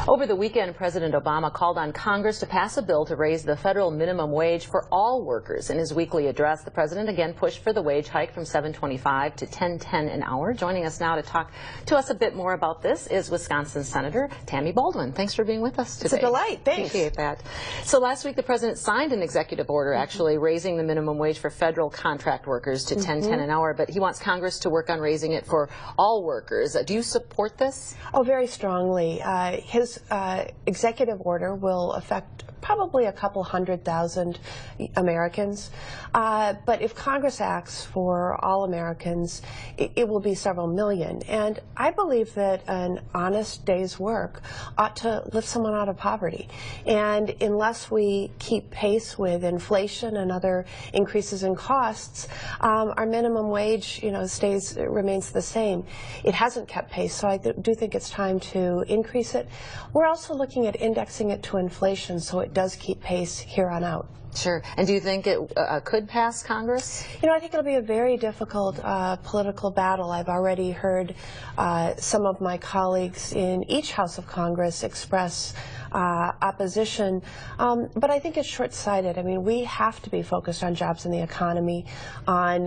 Over the weekend, President Obama called on Congress to pass a bill to raise the federal minimum wage for all workers. In his weekly address, the president again pushed for the wage hike from $7.25 to $10.10 an hour. Joining us now to talk to us a bit more about this is Wisconsin Senator Tammy Baldwin. Thanks for being with us today. It's a delight. Thanks. Appreciate that. So last week, the president signed an executive order actually raising the minimum wage for federal contract workers to $10.10 an hour, but he wants Congress to work on raising it for all workers. Do you support this? Oh, very strongly. His executive order will affect probably a couple 100,000 Americans. But if Congress acts for all Americans, it will be several million. And I believe that an honest day's work ought to lift someone out of poverty. And unless we keep pace with inflation and other increases in costs, our minimum wage, remains the same. It hasn't kept pace, so I do think it's time to increase it. We're also looking at indexing it to inflation so it does keep pace here on out. Sure. And do you think it could pass Congress? I think it'll be a very difficult political battle. I've already heard some of my colleagues in each House of Congress express opposition, but I think it's short-sighted. I mean, we have to be focused on jobs in the economy, on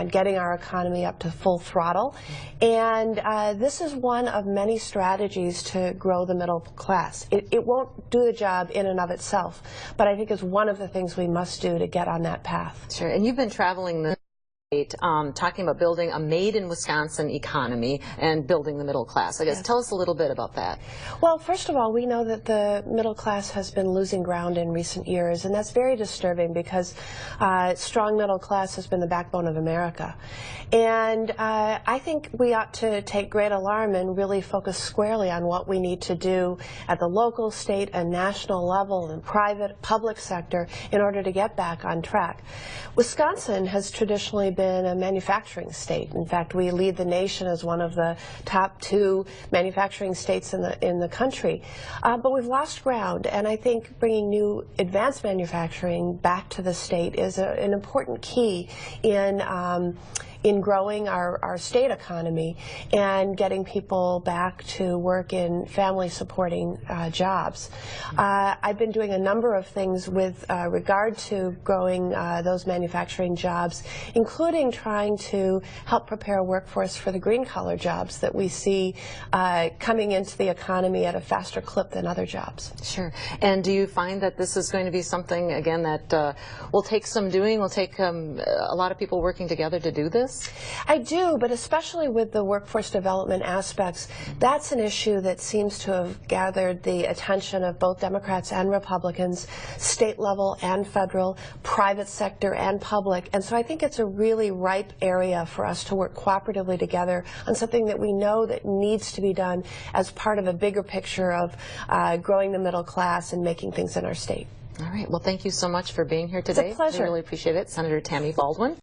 getting our economy up to full throttle, and this is one of many strategies to grow the middle class. It won't do the job in and of itself, but I think it's one of the things we must do to get on that path. Sure. And you've been traveling the state talking about building a made-in-Wisconsin economy and building the middle class. I guess tell us a little bit about that. Well, first of all, we know that the middle class has been losing ground in recent years, and that's very disturbing because strong middle class has been the backbone of America. And I think we ought to take great alarm and really focus squarely on what we need to do at the local, state, and national level and private, public sector in order to get back on track. Wisconsin has traditionally been a manufacturing state. In fact, we lead the nation as one of the top 2 manufacturing states in the country. But we've lost ground, and I think bringing new advanced manufacturing back to the state is an important key in growing our state economy and getting people back to work in family-supporting jobs. I've been doing a number of things with regard to growing those manufacturing jobs, including trying to help prepare a workforce for the green-collar jobs that we see coming into the economy at a faster clip than other jobs. Sure. And do you find that this is going to be something, again, that will take some doing, will take a lot of people working together to do this? I do, but especially with the workforce development aspects, that's an issue that seems to have gathered the attention of both Democrats and Republicans, state level and federal, private sector and public, and so I think it's a really ripe area for us to work cooperatively together on something that we know that needs to be done as part of a bigger picture of growing the middle class and making things in our state. All right. Well, thank you so much for being here today. It's a pleasure. I really appreciate it. Senator Tammy Baldwin.